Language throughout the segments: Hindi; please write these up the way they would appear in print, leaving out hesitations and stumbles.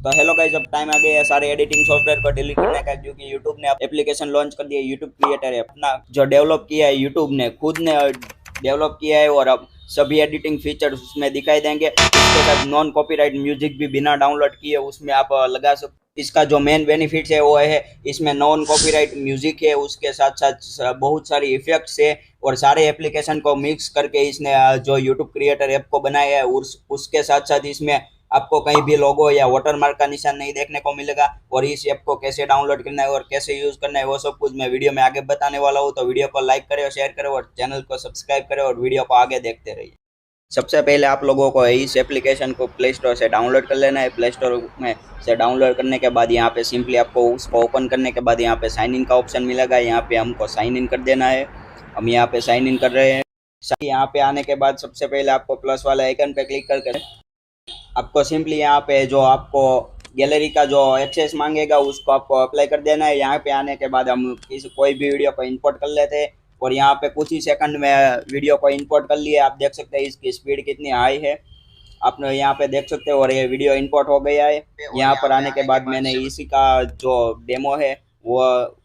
तो हेलो गाइस, अब टाइम आ गया है सारे एडिटिंग सॉफ्टवेयर को डिलीट करने का, क्योंकि यूट्यूब ने एप्लीकेशन लॉन्च कर दिया है। यूट्यूब क्रिएटर है अपना जो डेवलप किया है, यूट्यूब ने खुद ने डेवलप किया है, और अब सभी एडिटिंग फीचर्स उसमें दिखाई देंगे। इसके साथ नॉन कॉपीराइट म्यूजिक भी बिना डाउनलोड किए उसमें आप लगा सकते। इसका जो मेन बेनिफिट है वो है इसमें नॉन कॉपीराइट म्यूजिक है, उसके साथ साथ बहुत सारी इफेक्ट्स है, और सारे एप्लीकेशन को मिक्स करके इसने जो यूट्यूब क्रिएटर ऐप को बनाया है उसके साथ साथ इसमें आपको कहीं भी लोगो या वाटरमार्क का निशान नहीं देखने को मिलेगा। और इस ऐप को कैसे डाउनलोड करना है और कैसे यूज करना है वो सब कुछ मैं वीडियो में आगे बताने वाला हूँ। तो वीडियो को लाइक करें और शेयर करें और चैनल को सब्सक्राइब करें और वीडियो को आगे देखते रहिए। सबसे पहले आप लोगों को इस एप्लीकेशन को प्ले स्टोर से डाउनलोड कर लेना है। प्ले स्टोर में से डाउनलोड करने के बाद यहाँ पे सिंपली आपको उसको ओपन करने के बाद यहाँ पे साइन इन का ऑप्शन मिलेगा। यहाँ पे हमको साइन इन कर देना है। हम यहाँ पे साइन इन कर रहे हैं। यहाँ पे आने के बाद सबसे पहले आपको प्लस वाले आइकन पे क्लिक करके आपको सिंपली यहाँ पे जो आपको गैलरी का जो एक्सेस मांगेगा उसको आपको अप्लाई कर देना है। यहाँ पे आने के बाद हम कोई भी वीडियो को इंपोर्ट कर लेते हैं, और यहाँ पे कुछ ही सेकंड में वीडियो को इंपोर्ट कर लिए। आप देख सकते हैं इसकी स्पीड कितनी हाई है, आपने यहाँ पे देख सकते हो। और ये वीडियो इंपोर्ट हो गया है। यहाँ पर आने के बाद मैंने इसी का जो डेमो है वो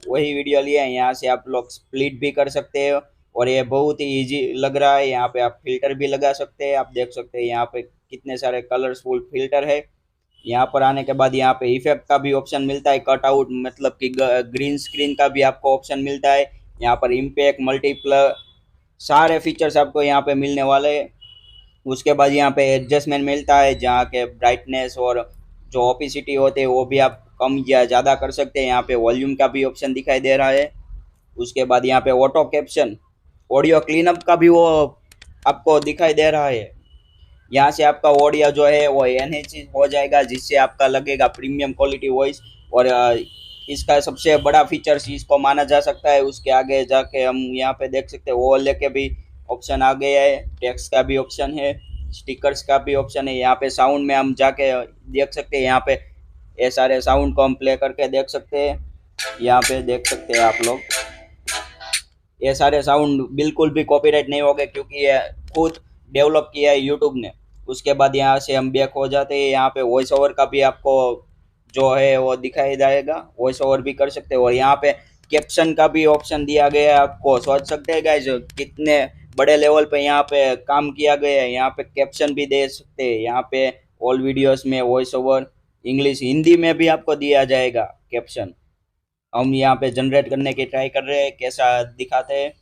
वही वीडियो लिया है। यहाँ से आप लोग स्प्लिट भी कर सकते हो, और ये बहुत ही इजी लग रहा है। यहाँ पे आप फिल्टर भी लगा सकते हैं। आप देख सकते हैं यहाँ पे कितने सारे कलरफुल फिल्टर है। यहाँ पर आने के बाद यहाँ पे इफेक्ट का भी ऑप्शन मिलता है, कट आउट मतलब कि ग्रीन स्क्रीन का भी आपको ऑप्शन मिलता है। यहाँ पर इम्पैक्ट मल्टीप्लर सारे फीचर्स आपको यहाँ पे मिलने वाले हैं। उसके बाद यहाँ पे एडजस्टमेंट मिलता है, जहाँ के ब्राइटनेस और जो ओपेसिटी होते हैं वो भी आप कम या ज़्यादा कर सकते हैं। यहाँ पे वॉल्यूम का भी ऑप्शन दिखाई दे रहा है। उसके बाद यहाँ पे ऑटो कैप्शन ऑडियो क्लीनअप का भी वो आपको दिखाई दे रहा है। यहाँ से आपका ऑडियो जो है वो एनहेंस हो जाएगा, जिससे आपका लगेगा प्रीमियम क्वालिटी वॉइस। और इसका सबसे बड़ा फीचर्स इसको माना जा सकता है। उसके आगे जाके हम यहाँ पे देख सकते हैं वो लेके भी ऑप्शन आ गया है, टेक्स्ट का भी ऑप्शन है, स्टिकर्स का भी ऑप्शन है। यहाँ पे साउंड में हम जाके देख सकते हैं, यहाँ पे ये सारे साउंड को हम प्ले करके देख सकते हैं। यहाँ पे देख सकते हैं आप लोग, ये सारे साउंड बिल्कुल भी कॉपीराइट नहीं होंगे, क्योंकि ये खुद डेवलप किया है यूट्यूब ने। उसके बाद यहाँ से हम बैक हो जाते हैं। यहाँ पे वॉइस ओवर का भी आपको जो है वो दिखाई जाएगा, वॉइस ओवर भी कर सकते हो। और यहाँ पे कैप्शन का भी ऑप्शन दिया गया है। आपको सोच सकते हैं गाइस कितने बड़े लेवल पे यहाँ पे काम किया गया है। यहाँ पे कैप्शन भी दे सकते हैं। यहाँ पे ऑल वीडियोस में वॉइस ओवर इंग्लिश हिंदी में भी आपको दिया जाएगा कैप्शन। हम यहाँ पे जनरेट करने की ट्राई कर रहे हैं, कैसा दिखाते हैं।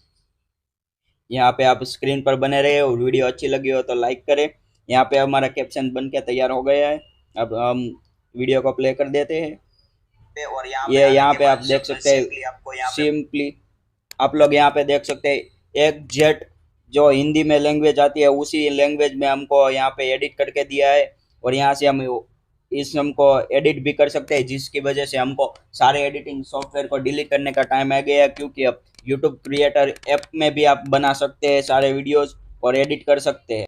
यहाँ पे आप स्क्रीन पर बने रहे और वीडियो अच्छी लगी हो तो लाइक करें। यहाँ पे हमारा कैप्शन बन के तैयार हो गया है। अब हम वीडियो को प्ले कर देते हैं। और ये यहाँ पे आप देख सकते हैं सिंपली आप लोग यहाँ पे देख सकते हैं एक जेट जो हिंदी में लैंग्वेज आती है उसी लैंग्वेज में हमको यहाँ पे एडिट करके दिया है। और यहाँ से हम इस हमको एडिट भी कर सकते हैं, जिसकी वजह से हमको सारे एडिटिंग सॉफ्टवेयर को डिलीट करने का टाइम आ गया है, क्योंकि अब यूट्यूब क्रिएटर ऐप में भी आप बना सकते हैं सारे वीडियोस और एडिट कर सकते हैं।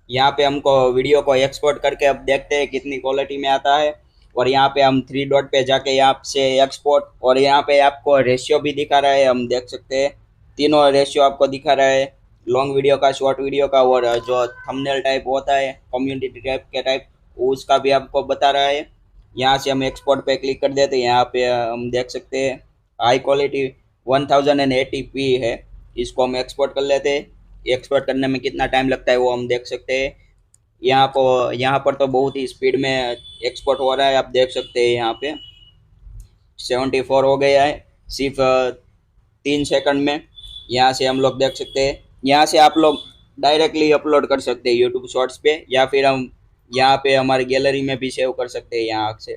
यहाँ पे हमको वीडियो को एक्सपोर्ट करके अब देखते हैं कितनी क्वालिटी में आता है। और यहाँ पे हम थ्री डॉट पे जाके यहाँ से एक्सपोर्ट, और यहाँ पे आपको रेशियो भी दिखा रहा है, हम देख सकते हैं तीनों रेशियो आपको दिखा रहा है, लॉन्ग वीडियो का, शॉर्ट वीडियो का, और जो थंबनेल टाइप होता है कम्युनिटी टाइप के टाइप उसका भी आपको बता रहा है। यहाँ से हम एक्सपोर्ट पे क्लिक कर देते हैं। यहाँ पे हम देख सकते हैं हाई क्वालिटी 1080p है, इसको हम एक्सपोर्ट कर लेते हैं। एक्सपोर्ट करने में कितना टाइम लगता है वो हम देख सकते हैं। यहाँ पर तो बहुत ही स्पीड में एक्सपोर्ट हो रहा है, आप देख सकते हैं। यहाँ पे 74 हो गया है सिर्फ 3 सेकंड में। यहाँ से हम लोग देख सकते हैं। यहाँ से आप लोग डायरेक्टली अपलोड कर सकते हैं यूट्यूब शॉर्ट्स पे, या फिर हम यहाँ पे हमारी गैलरी में भी सेव कर सकते हैं यहाँ से।